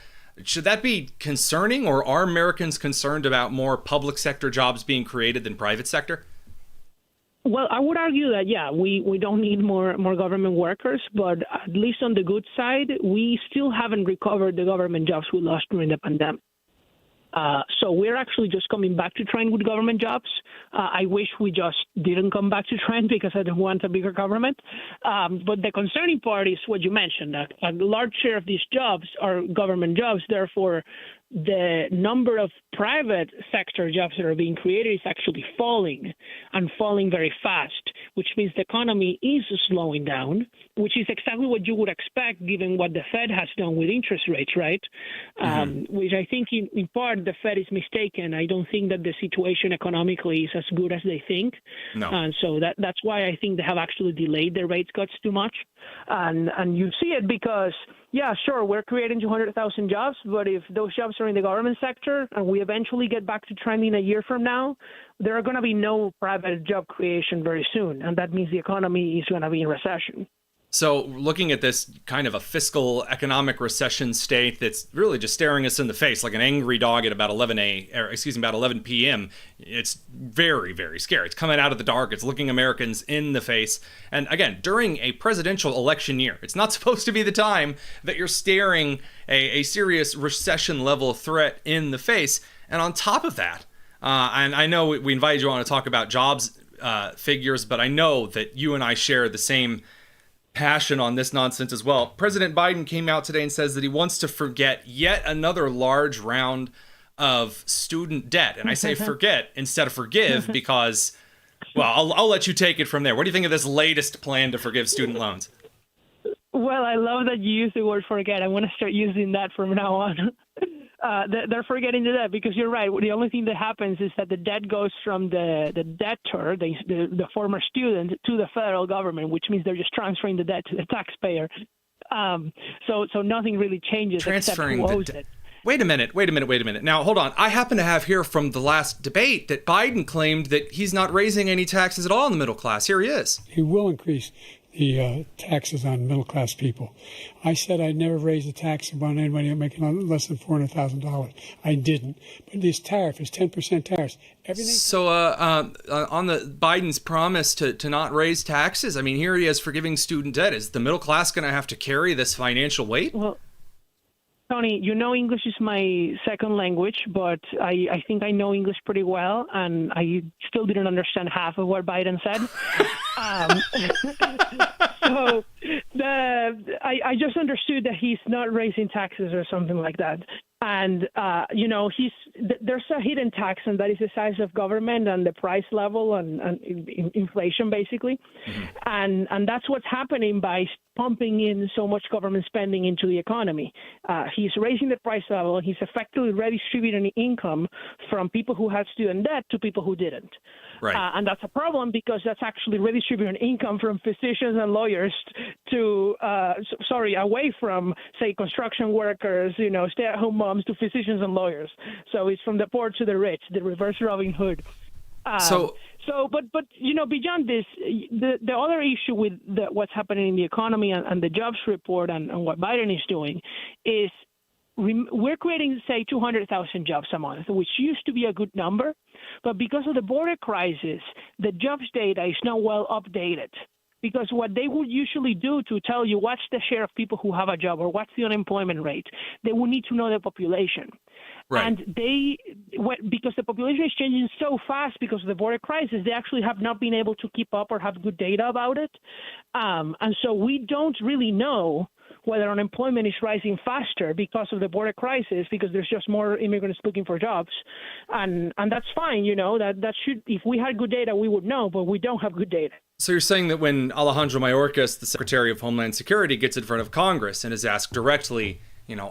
Speaker 21: Should that be concerning, or are Americans concerned about more public sector jobs being created than private sector?
Speaker 15: Well, I would argue that, yeah, we don't need more government workers, but at least on the good side, we still haven't recovered the government jobs we lost during the pandemic. So we're actually just coming back to trend with government jobs. I wish we just didn't come back to trend because I don't want a bigger government. But the concerning part is what you mentioned, that a large share of these jobs are government jobs. Therefore, the number of private sector jobs that are being created is actually falling, and falling very fast, which means the economy is slowing down, which is exactly what you would expect given what the Fed has done with interest rates, right? Which I think in part the Fed is mistaken. I don't think that the situation economically is as good as they think.
Speaker 21: No.
Speaker 15: And so that's why I think they have actually delayed their rate cuts too much. And you see it because, yeah, sure, we're creating 200,000 jobs, but if those jobs are in the government sector and we eventually get back to trending a year from now, there are going to be no private job creation very soon. And that means the economy is going to be in recession.
Speaker 21: So looking at this kind of a fiscal economic recession state that's really just staring us in the face like an angry dog at about 11 p.m., it's very, very scary. It's coming out of the dark. It's looking Americans in the face. And again, during a presidential election year, it's not supposed to be the time that you're staring a serious recession level threat in the face. And on top of that, and I know we invited you on to talk about jobs figures, but I know that you and I share the same passion on this nonsense as well. President Biden came out today and says that he wants to forget yet another large round of student debt. And I say forget instead of forgive because, well, I'll let you take it from there. What do you think of this latest plan to forgive student loans?
Speaker 15: Well, I love that you use the word forget. I want to start using that from now on. They're forgetting the debt because you're right. The only thing that happens is that the debt goes from the debtor, the former student, to the federal government, which means they're just transferring the debt to the taxpayer. So nothing really changes.
Speaker 21: Transferring
Speaker 15: except who owes it.
Speaker 21: Wait a minute. Now, hold on. I happen to have here from the last debate that Biden claimed that he's not raising any taxes at all in the middle class. Here he is.
Speaker 6: He will increase the taxes on middle-class people. I said I'd never raise the tax on anybody making less than $400,000. I didn't. But this tariff is 10% tariffs. Everything.
Speaker 21: So on the Biden's promise to not raise taxes, I mean, here he is forgiving student debt. Is the middle class going to have to carry this financial weight?
Speaker 15: Well, Tony, you know English is my second language, but I think I know English pretty well, and I still didn't understand half of what Biden said. So I just understood that he's not raising taxes or something like that. And, there's a hidden tax, and that is the size of government and the price level and inflation, basically. Mm-hmm. And that's what's happening by pumping in so much government spending into the economy. He's raising the price level. He's effectively redistributing income from people who had student debt to people who didn't.
Speaker 21: Right.
Speaker 15: And that's a problem because that's actually redistributing income from physicians and lawyers to, away from, say, construction workers, stay-at-home moms to physicians and lawyers. So it's from the poor to the rich, the reverse Robin Hood. But beyond this, the other issue with what's happening in the economy and the jobs report and what Biden is doing is we're creating, say, 200,000 jobs a month, which used to be a good number. But because of the border crisis, the jobs data is not well updated. Because what they would usually do to tell you what's the share of people who have a job or what's the unemployment rate, they would need to know the population.
Speaker 21: Right.
Speaker 15: And because the population is changing so fast because of the border crisis, they actually have not been able to keep up or have good data about it. And so we don't really know whether unemployment is rising faster because of the border crisis, because there's just more immigrants looking for jobs. And that's fine, that should, if we had good data, we would know, but we don't have good data.
Speaker 21: So you're saying that when Alejandro Mayorkas, the Secretary of Homeland Security, gets in front of Congress and is asked directly,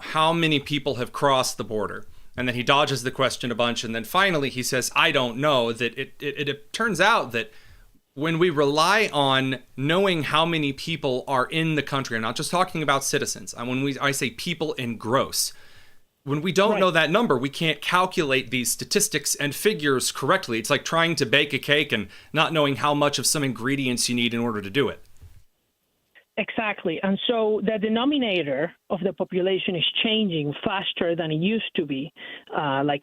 Speaker 21: how many people have crossed the border? And then he dodges the question a bunch. And then finally he says, I don't know, that it turns out that when we rely on knowing how many people are in the country, I'm not just talking about citizens. And I say people in gross, when we don't know that number, we can't calculate these statistics and figures correctly. It's like trying to bake a cake and not knowing how much of some ingredients you need in order to do it.
Speaker 15: Exactly. And so the denominator of the population is changing faster than it used to be, 3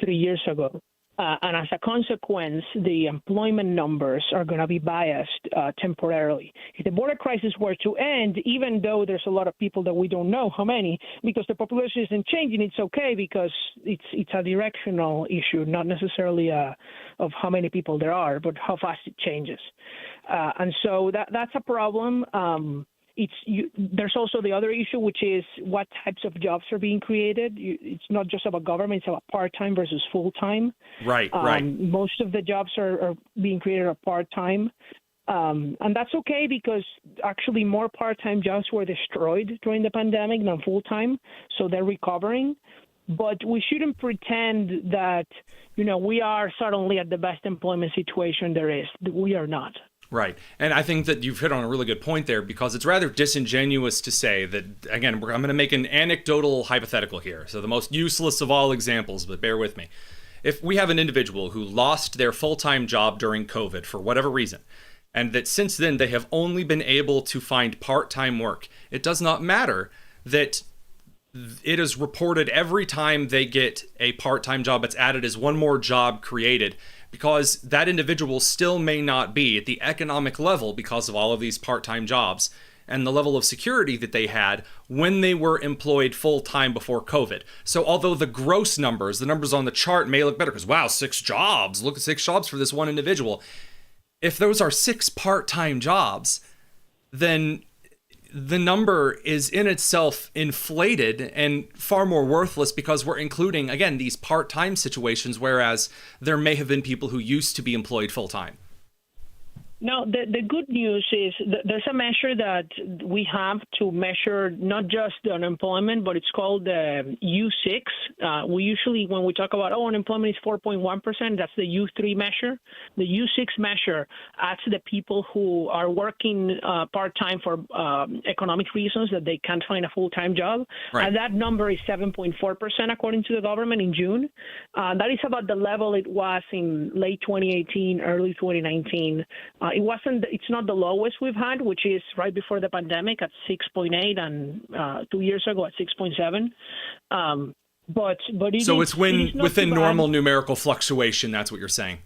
Speaker 15: years ago. And as a consequence, the employment numbers are going to be biased temporarily. If the border crisis were to end, even though there's a lot of people that we don't know how many, because the population isn't changing, it's okay because it's a directional issue, not necessarily of how many people there are, but how fast it changes. And so that's a problem. There's also the other issue, which is what types of jobs are being created. It's not just about government; it's about part-time versus full-time.
Speaker 21: Right.
Speaker 15: Most of the jobs are being created are part-time, and that's okay because actually more part-time jobs were destroyed during the pandemic than full-time, so they're recovering. But we shouldn't pretend that we are suddenly at the best employment situation there is. We are not.
Speaker 21: Right. And I think that you've hit on a really good point there because it's rather disingenuous to say that, again, I'm going to make an anecdotal hypothetical here. So the most useless of all examples, but bear with me. If we have an individual who lost their full-time job during COVID for whatever reason, and that since then they have only been able to find part-time work, it does not matter that it is reported every time they get a part-time job, it's added as one more job created, because that individual still may not be at the economic level because of all of these part-time jobs and the level of security that they had when they were employed full-time before COVID. So although the gross numbers, the numbers on the chart may look better because, wow, 6 jobs, look at 6 jobs for this one individual. If those are 6 part-time jobs, then the number is in itself inflated and far more worthless because we're including, again, these part-time situations, whereas there may have been people who used to be employed full-time.
Speaker 15: No, the good news is there's a measure that we have to measure not just the unemployment, but it's called the U6. We usually, when we talk about, unemployment is 4.1%, that's the U3 measure. The U6 measure adds the people who are working part-time for economic reasons, that they can't find a full-time job.
Speaker 21: Right.
Speaker 15: And that number is 7.4% according to the government in June. That is about the level it was in late 2018, early 2019. It's not the lowest we've had, which is right before the pandemic at 6.8 and 2 years ago at 6.7. But
Speaker 21: it's within normal numerical fluctuation. That's what you're saying.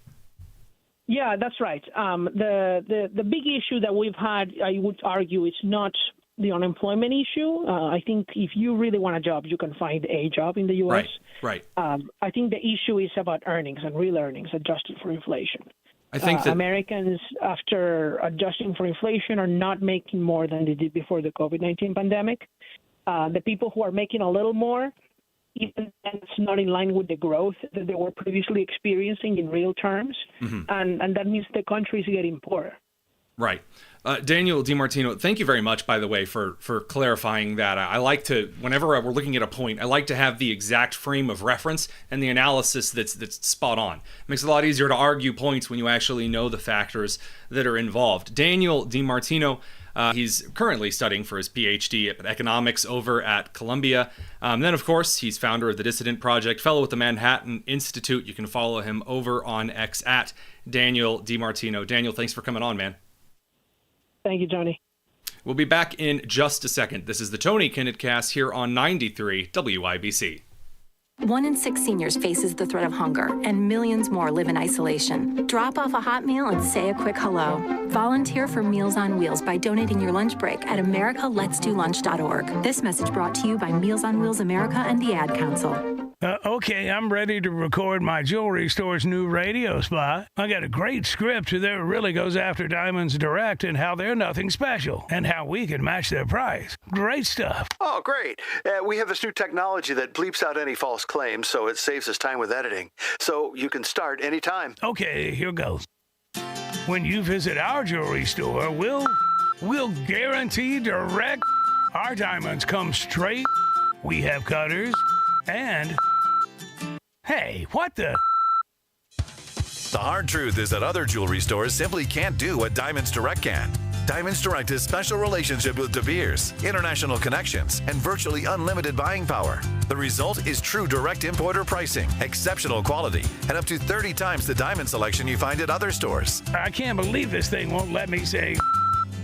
Speaker 15: Yeah, that's right. The big issue that we've had, I would argue, is not the unemployment issue. I think if you really want a job, you can find a job in the U.S.
Speaker 21: Right.
Speaker 15: I think the issue is about earnings and real earnings adjusted for inflation.
Speaker 21: I think that
Speaker 15: Americans, after adjusting for inflation, are not making more than they did before the COVID-19 pandemic. The people who are making a little more, even that's not in line with the growth that they were previously experiencing in real terms, and that means the country is getting poorer.
Speaker 21: Right. Daniel DiMartino, thank you very much, by the way, for clarifying that. I like to, whenever we're looking at a point, I like to have the exact frame of reference and the analysis that's spot on. It makes it a lot easier to argue points when you actually know the factors that are involved. Daniel DiMartino, he's currently studying for his PhD in economics over at Columbia. Then, of course, he's founder of the Dissident Project, fellow with the Manhattan Institute. You can follow him over on X at Daniel DiMartino. Daniel, thanks for coming on, man.
Speaker 15: Thank you, Tony.
Speaker 21: We'll be back in just a second. This is the Tony Kinnett Cast here on 93 WIBC.
Speaker 4: 1 in 6 seniors faces the threat of hunger, and millions more live in isolation. Drop off a hot meal and say a quick hello. Volunteer for Meals on Wheels by donating your lunch break at americaletsdolunch.org. This message brought to you by Meals on Wheels America and the Ad Council.
Speaker 16: Okay, I'm ready to record my jewelry store's new radio spot. I got a great script that really goes after Diamonds Direct and how they're nothing special and how we can match their price. Great stuff.
Speaker 19: Oh, great. We have this new technology that bleeps out any false claims, so it saves us time with editing. So you can start anytime.
Speaker 16: Okay, here goes. When you visit our jewelry store, we'll guarantee direct. Our diamonds come straight. We have cutters and... Hey, what the...
Speaker 20: The hard truth is that other jewelry stores simply can't do what Diamonds Direct can. Diamonds Direct has special relationship with De Beers, international connections, and virtually unlimited buying power. The result is true direct importer pricing, exceptional quality, and up to 30 times the diamond selection you find at other stores.
Speaker 16: I can't believe this thing won't let me say...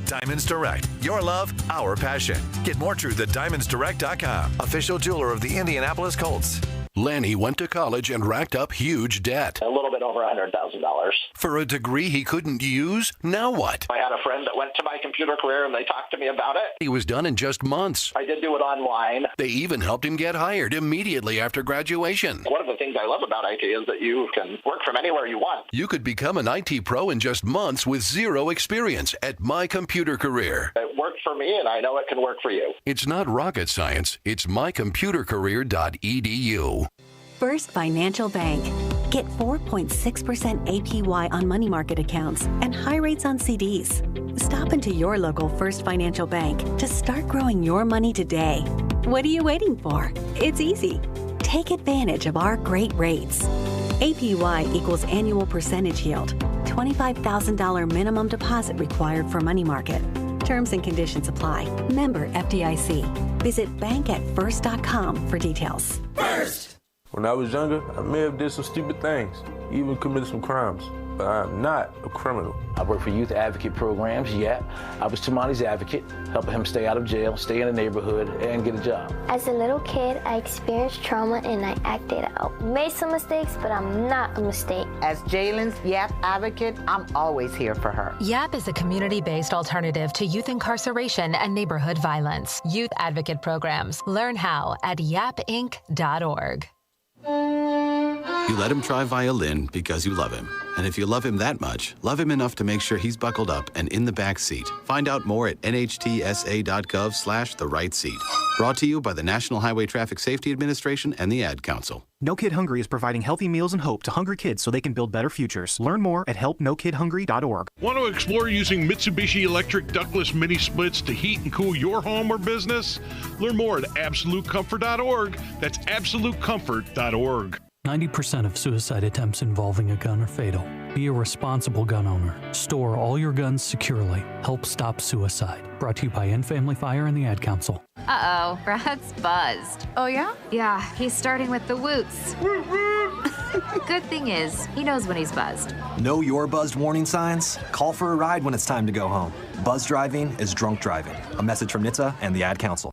Speaker 20: Diamonds Direct. Your love, our passion. Get more truth at DiamondsDirect.com. Official jeweler of the Indianapolis Colts.
Speaker 22: Lanny went to college and racked up huge debt.
Speaker 26: A little bit over $100,000.
Speaker 22: For a degree he couldn't use? Now what?
Speaker 26: I had a friend that went to my computer career and they talked to me about it.
Speaker 22: He was done in just months.
Speaker 26: I did do it online.
Speaker 22: They even helped him get hired immediately after graduation.
Speaker 26: One of the things I love about IT is that you can work from anywhere you want.
Speaker 22: You could become an IT pro in just months with zero experience at My Computer Career.
Speaker 26: It worked for me and I know it can work for you.
Speaker 22: It's not rocket science. It's mycomputercareer.edu.
Speaker 27: First Financial Bank. Get 4.6% APY on money market accounts and high rates on CDs. Stop into your local First Financial Bank to start growing your money today. What are you waiting for? It's easy. Take advantage of our great rates. APY equals annual percentage yield. $25,000 minimum deposit required for money market. Terms and conditions apply. Member FDIC. Visit bankatfirst.com for details.
Speaker 28: First! When I was younger, I may have did some stupid things, even committed some crimes, but I am not a criminal.
Speaker 29: I work for youth advocate programs, I was Tamani's advocate, helping him stay out of jail, stay in the neighborhood, and get a job.
Speaker 30: As a little kid, I experienced trauma and I acted out. Made some mistakes, but I'm not a mistake.
Speaker 31: As Jalen's YAP advocate, I'm always here for her.
Speaker 32: YAP is a community-based alternative to youth incarceration and neighborhood violence. Youth advocate programs. Learn how at yapinc.org.
Speaker 5: You let him try violin because you love him. And if you love him that much, love him enough to make sure he's buckled up and in the back seat. Find out more at nhtsa.gov/the right seat. Brought to you by the National Highway Traffic Safety Administration and the Ad Council.
Speaker 7: No Kid Hungry is providing healthy meals and hope to hungry kids so they can build better futures. Learn more at helpnokidhungry.org.
Speaker 9: Want to explore using Mitsubishi electric ductless mini splits to heat and cool your home or business? Learn more at absolutecomfort.org. That's absolutecomfort.org.
Speaker 10: 90% of suicide attempts involving a gun are fatal. Be a responsible gun owner. Store all your guns securely. Help stop suicide. Brought to you by End Family Fire and the Ad Council.
Speaker 11: Uh-oh, Brad's buzzed.
Speaker 12: Oh, yeah?
Speaker 11: Yeah, he's starting with the woots. Good thing is, he knows when he's buzzed.
Speaker 13: Know your buzzed warning signs? Call for a ride when it's time to go home. Buzz driving is drunk driving. A message from NHTSA and the Ad Council.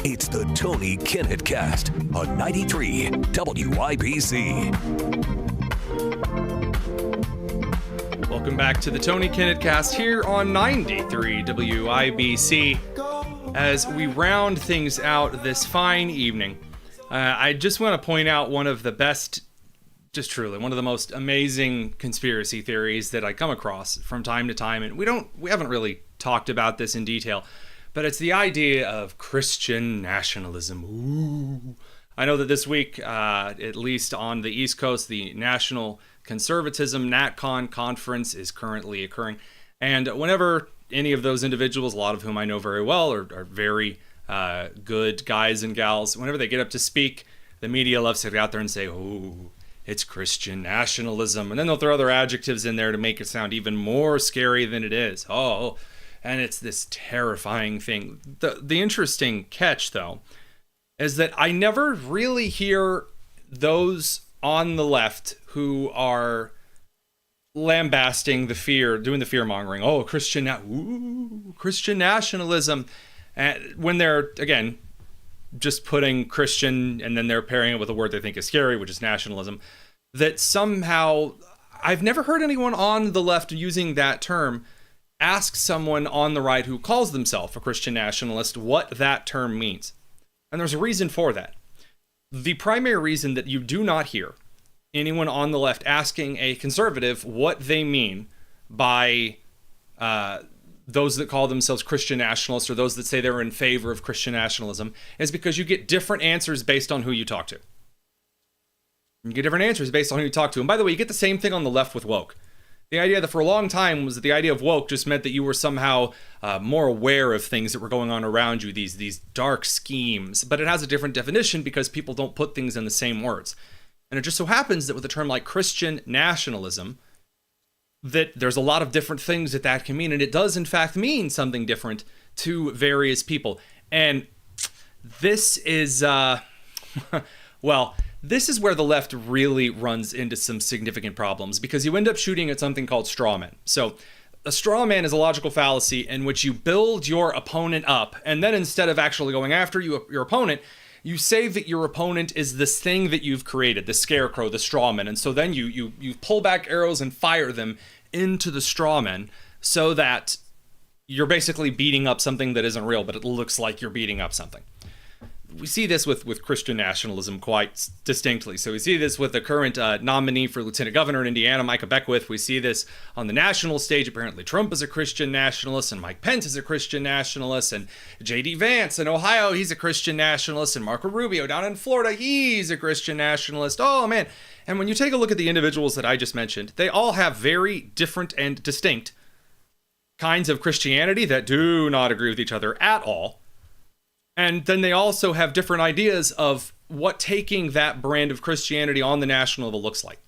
Speaker 1: It's the Tony Kinnett Cast on 93 WIBC.
Speaker 21: Welcome back to the Tony Kinnett Cast here on 93 WIBC. As we round things out this fine evening, I just want to point out one of the best, just truly, one of the most amazing conspiracy theories that I come across from time to time. And we haven't really talked about this in detail, but it's the idea of Christian nationalism. Ooh. I know that this week, at least on the East Coast, the National Conservatism NatCon conference is currently occurring. And whenever any of those individuals, a lot of whom I know very well, are very good guys and gals, whenever they get up to speak, the media loves to get out there and say, oh, it's Christian nationalism. And then they'll throw other adjectives in there to make it sound even more scary than it is. Oh, and it's this terrifying thing. The interesting catch, though, is that I never really hear those on the left who are lambasting the fear, doing the fear mongering. Oh, Christian nationalism. And when they're, again, just putting Christian and then they're pairing it with a word they think is scary, which is nationalism, that somehow I've never heard anyone on the left using that term ask someone on the right who calls themselves a Christian nationalist what that term means. And there's a reason for that. The primary reason that you do not hear anyone on the left asking a conservative what they mean by those that call themselves Christian nationalists or those that say they're in favor of Christian nationalism is because you get different answers based on who you talk to. You get different answers based on who you talk to. And by the way, you get the same thing on the left with woke. The idea that for a long time was that the idea of woke just meant that you were somehow more aware of things that were going on around you, these dark schemes. But it has a different definition because people don't put things in the same words. And it just so happens that with a term like Christian nationalism, that there's a lot of different things that can mean. And it does, in fact, mean something different to various people. And this is, well, this is where the left really runs into some significant problems because you end up shooting at something called straw man. So a straw man is a logical fallacy in which you build your opponent up, and then instead of actually going after your opponent, you say that your opponent is this thing that you've created, the scarecrow, the straw man, and so then you pull back arrows and fire them into the straw man so that you're basically beating up something that isn't real, but it looks like you're beating up something. We see this with Christian nationalism quite distinctly. So we see this with the current nominee for lieutenant governor in Indiana, Micah Beckwith. We see this on the national stage. Apparently Trump is a Christian nationalist, and Mike Pence is a Christian nationalist, and J.D. Vance in Ohio, he's a Christian nationalist, and Marco Rubio down in Florida, he's a Christian nationalist. Oh, man. And when you take a look at the individuals that I just mentioned, they all have very different and distinct kinds of Christianity that do not agree with each other at all. And then they also have different ideas of what taking that brand of Christianity on the national level looks like.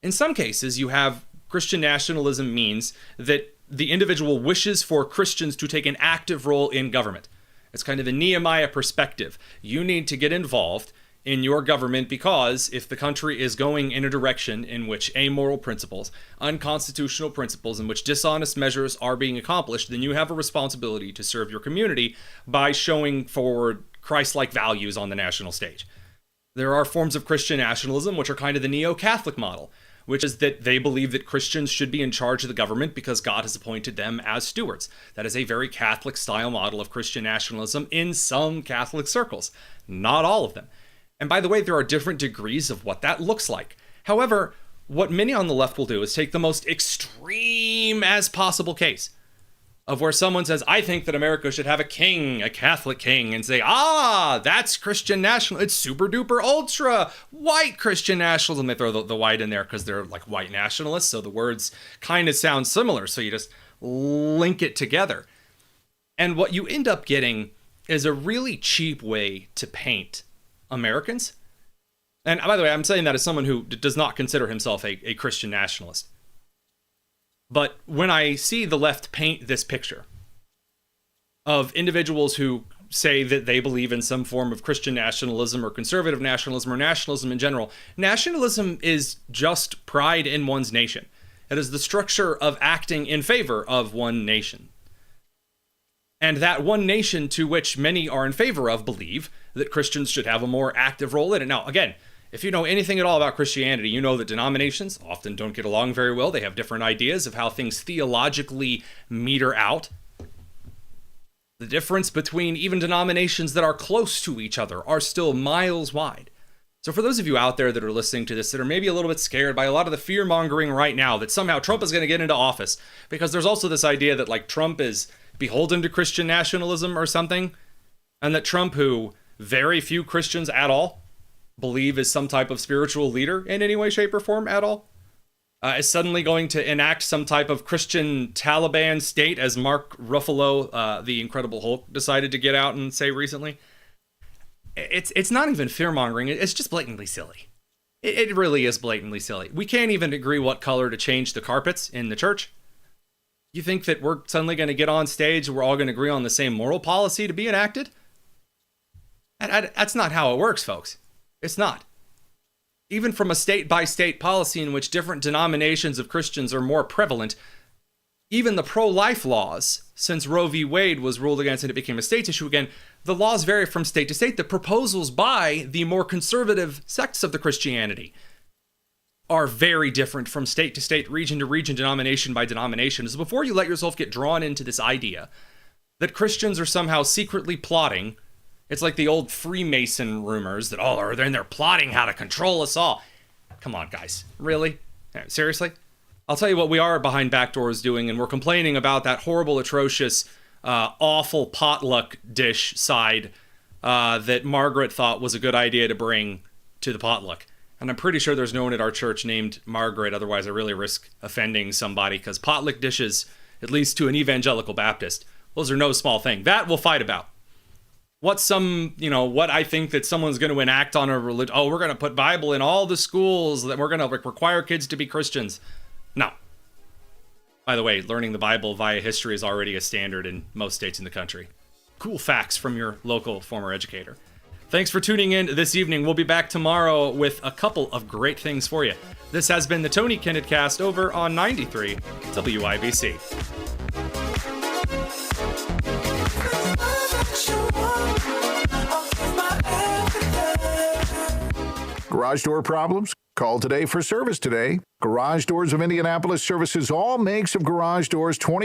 Speaker 21: In some cases, you have Christian nationalism means that the individual wishes for Christians to take an active role in government. It's kind of a Nehemiah perspective. You need to get involved in your government because if the country is going in a direction in which amoral principles, unconstitutional principles, in which dishonest measures are being accomplished, then you have a responsibility to serve your community by showing forward Christ-like values on the national stage. There are forms of Christian nationalism which are kind of the neo-Catholic model, which is that they believe that Christians should be in charge of the government because God has appointed them as stewards. That is a very Catholic-style model of Christian nationalism in some Catholic circles, not all of them. And by the way, there are different degrees of what that looks like. However, what many on the left will do is take the most extreme as possible case of where someone says, I think that America should have a king, a Catholic king, and say, that's Christian national. It's super duper ultra white Christian nationalism. They throw the white in there because they're like white nationalists. So the words kind of sound similar. So you just link it together. And what you end up getting is a really cheap way to paint Americans. And by the way, I'm saying that as someone who does not consider himself a Christian nationalist. But when I see the left paint this picture of individuals who say that they believe in some form of Christian nationalism or conservative nationalism or nationalism in general, nationalism is just pride in one's nation. It is the structure of acting in favor of one nation. And that one nation to which many are in favor of believe that Christians should have a more active role in it. Now, again, if you know anything at all about Christianity, you know that denominations often don't get along very well. They have different ideas of how things theologically meter out. The difference between even denominations that are close to each other are still miles wide. So for those of you out there that are listening to this that are maybe a little bit scared by a lot of the fear-mongering right now that somehow Trump is going to get into office, because there's also this idea that like Trump is beholden to Christian nationalism or something, and that Trump, who very few Christians at all believe is some type of spiritual leader in any way, shape, or form at all, is suddenly going to enact some type of Christian Taliban state, as Mark Ruffalo, the Incredible Hulk, decided to get out and say recently. It's not even fear-mongering. It's just blatantly silly. It really is blatantly silly. We can't even agree what color to change the carpets in the church. You think that we're suddenly going to get on stage and we're all going to agree on the same moral policy to be enacted? That's not how it works, folks. It's not. Even from a state-by-state policy in which different denominations of Christians are more prevalent, even the pro-life laws, since Roe v. Wade was ruled against and it became a state's issue again, the laws vary from state to state. The proposals by the more conservative sects of the Christianity are very different from state to state, region to region, denomination by denomination. So before you let yourself get drawn into this idea that Christians are somehow secretly plotting, it's like the old Freemason rumors that, they're plotting how to control us all. Come on, guys. Really? Seriously? I'll tell you what we are behind back doors doing, and we're complaining about that horrible, atrocious, awful potluck dish side that Margaret thought was a good idea to bring to the potluck. And I'm pretty sure there's no one at our church named Margaret, otherwise I really risk offending somebody, because potluck dishes, at least to an evangelical Baptist, those are no small thing. That we'll fight about. What I think that someone's going to enact on a religion. Oh, we're going to put Bible in all the schools, that we're going to require kids to be Christians. No. By the way, learning the Bible via history is already a standard in most states in the country. Cool facts from your local former educator. Thanks for tuning in this evening. We'll be back tomorrow with a couple of great things for you. This has been the Tony Kinnett Cast over on 93 WIBC.
Speaker 2: Garage door problems? Call today for service today. Garage Doors of Indianapolis services all makes of garage doors 20